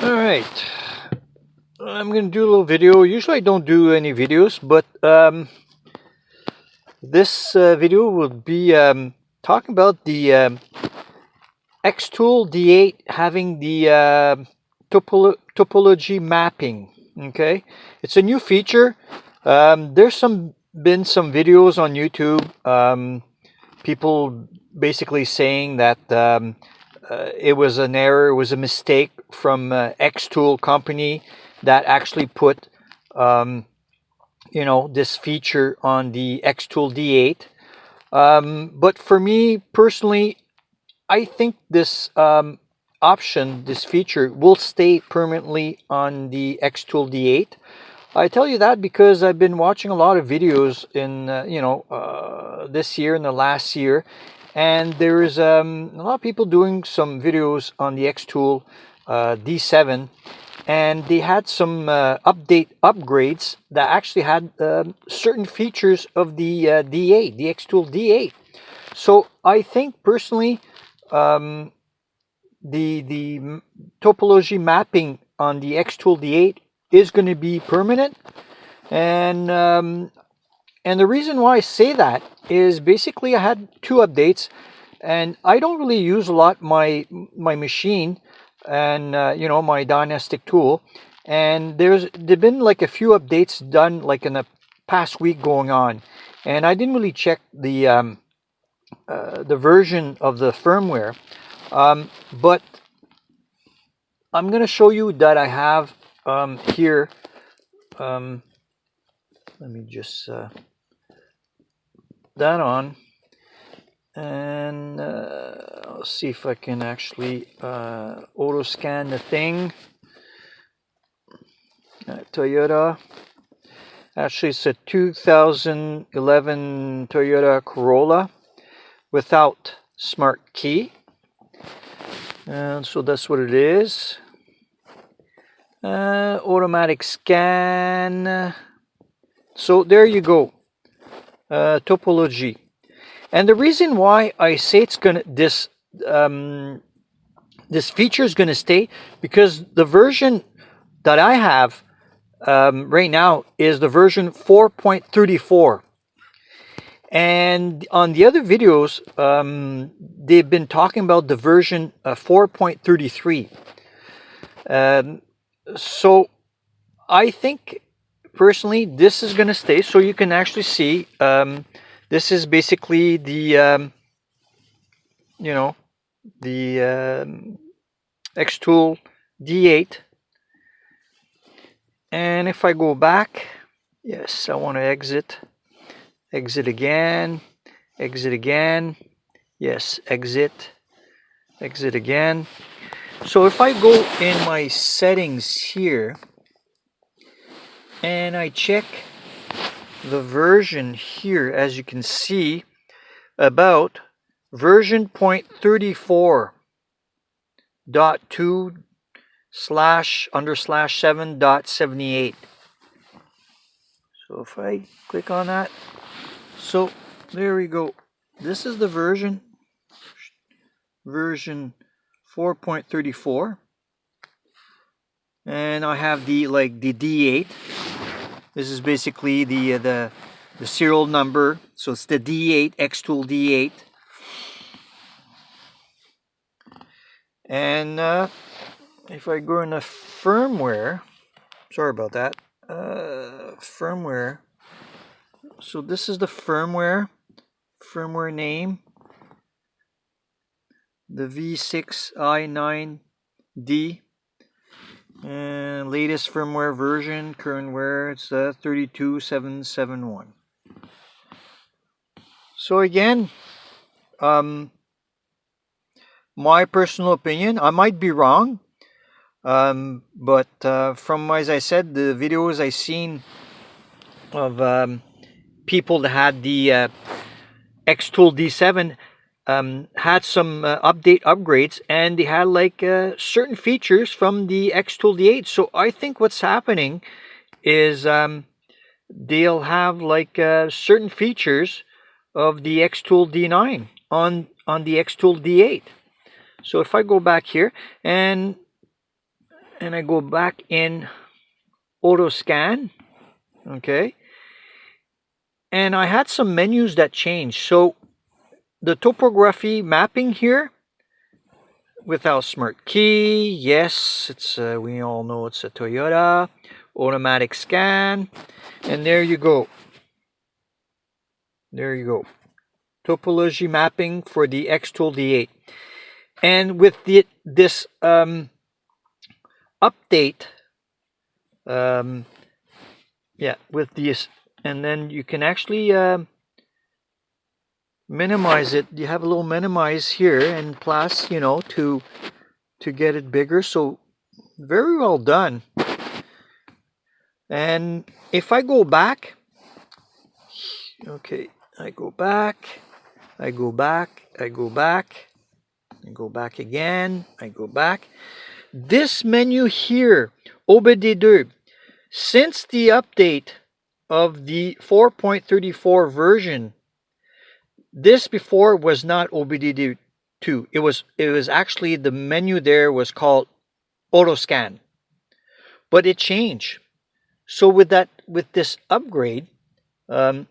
All right, I'm going to do a little video. Usually I don't do any videos, but this video will be talking about the Xtool D8 having the topology mapping. Okay, it's a new feature. There's been some videos on YouTube. People basically saying that it was an error, it was a mistake from Xtool company that actually put this feature on the Xtool D8. But for me personally, I think this option, this feature, will stay permanently on the Xtool D8. I tell you that because I've been watching a lot of videos in this year and the last year, and there's a lot of people doing some videos on the Xtool D7, and they had some upgrades that actually had certain features of the D8, the Xtool D8. So I think personally, the topology mapping on the Xtool D8 is going to be permanent, and the reason why I say that is basically I had two updates, and I don't really use a lot my machine and my diagnostic tool, and there've been like a few updates done like in the past week going on, and I didn't really check the version of the firmware, but I'm going to show you that I have here. Let me just that on, and I'll see if I can actually auto scan the thing. Toyota. Actually, it's a 2011 Toyota Corolla without smart key, and so that's what it is. Automatic scan. So there you go. Topology. And the reason why I say it's gonna this feature is gonna stay, because the version that I have right now is the version 4.34, and on the other videos they've been talking about the version 4.33. So I think personally this is going to stay. So you can actually see this is basically the Xtool D8. And if I go back, yes, I want to exit again, yes, exit again. So if I go in my settings here and I check the version here, as you can see, about version 0.34.2/7.78. So if I click on that, so there we go. This is the version 4.34, and I have the D8. This is basically the serial number, so it's the D8, Xtool D8. And if I go in the firmware, sorry about that, firmware. So this is the firmware name, the V6i9D, and latest firmware version, current wear, it's 32771. So again, my personal opinion, I might be wrong, but from, as I said, the videos I seen of people that had the Xtool D7 had some upgrades, and they had like certain features from the Xtool D8. So I think what's happening is they'll have like certain features of the Xtool D9 on the Xtool D8. So if I go back here, and and I go back in auto scan. Okay, and I had some menus that changed. So the topography mapping here without smart key, yes, it's we all know it's a Toyota. Automatic scan, and there you go. There you go. Topology mapping for the Xtool D8. And with this update, yeah, with this, and then you can actually minimize it. You have a little minimize here, and plus, you know, to get it bigger. So very well done. And if I go back, okay, I go back, I go back, I go back, I go back again, I go back. This menu here, OBD2, since the update of the 4.34 version, this before was not OBD2. It was actually, the menu there was called auto scan, but it changed. So with this upgrade of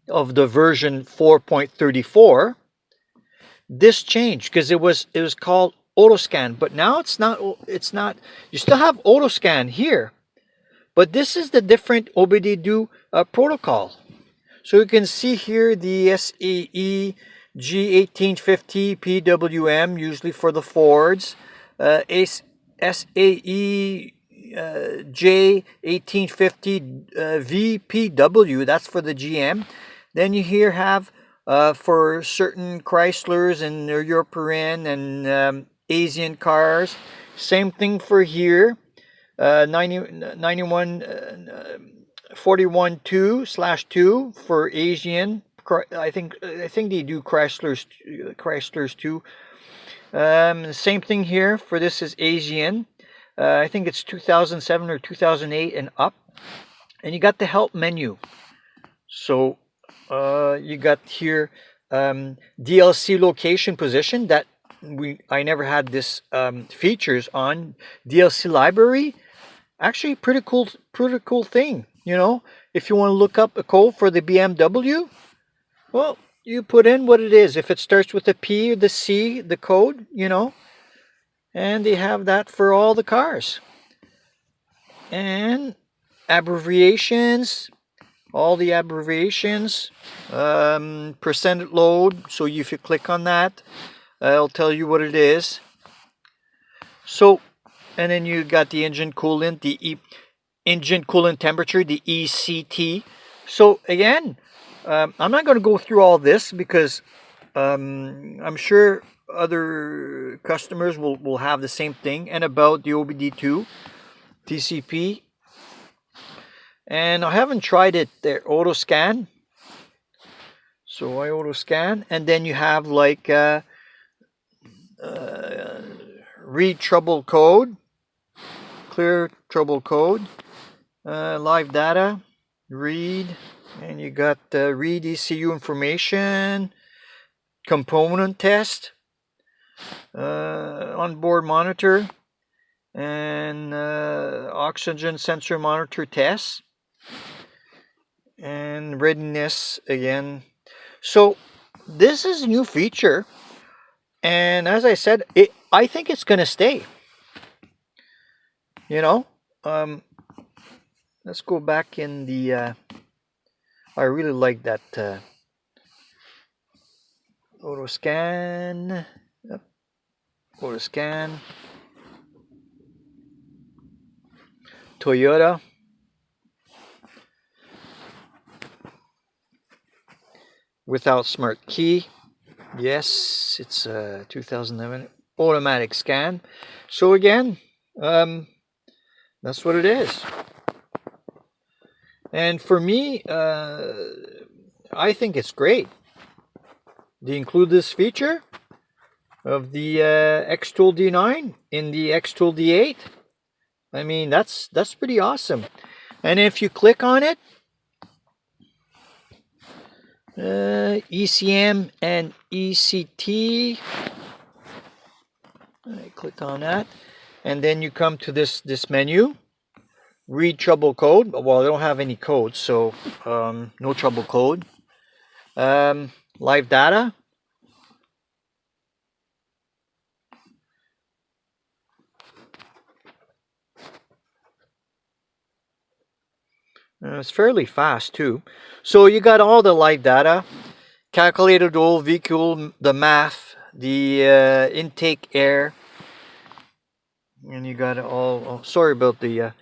the version 4.34, this changed because it was called auto scan, but now it's not. You still have auto scan here, but this is the different OBD2 protocol. So you can see here the SAE G1850 PWM, usually for the Fords, SAE J1850 VPW, that's for the GM. Then you here have for certain Chryslers and European and Asian cars. Same thing for here, 41.2/2 for Asian. I think they do Chryslers too. Same thing here for this is Asian. I think it's 2007 or 2008 and up. And you got the help menu. So you got here DLC location position that I never had this features on. DLC library, actually pretty cool thing. You know, if you want to look up a code for the BMW, well, you put in what it is. If it starts with a P or the C, the code, you know, and they have that for all the cars. And abbreviations, all the abbreviations, percent load. So if you click on that, it'll tell you what it is. So, and then you got the engine coolant, engine coolant temperature, the ECT. So again, I'm not going to go through all this because I'm sure other customers will have the same thing. And about the OBD2 TCP. And I haven't tried it there, auto scan. So I auto scan, and then you have like read trouble code, clear trouble code, live data, read, and you got read ECU information, component test, onboard monitor, and oxygen sensor monitor test, and readiness again. So this is a new feature, and as I said, I think it's going to stay. You know, let's go back in the. I really like that auto scan. Yep. Auto scan. Toyota. Without smart key. Yes, it's 2011 automatic scan. So again, that's what it is. And for me, I think it's great. They include this feature of the Xtool D9 in the Xtool D8. I mean, that's pretty awesome. And if you click on it, ECM and ECT, I click on that, And then you come to this menu, read trouble code. Well, they don't have any codes, so no trouble code. Live data. It's fairly fast too. So you got all the live data, calculated oil, vehicle, the math, the intake air, and you got it all. Oh, sorry about the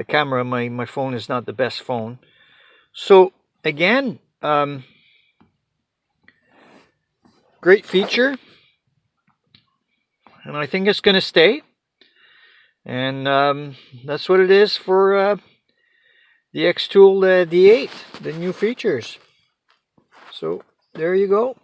camera. My phone is not the best phone. So again, great feature, and I think it's going to stay. And that's what it is for the Xtool D8, the new features. So there you go.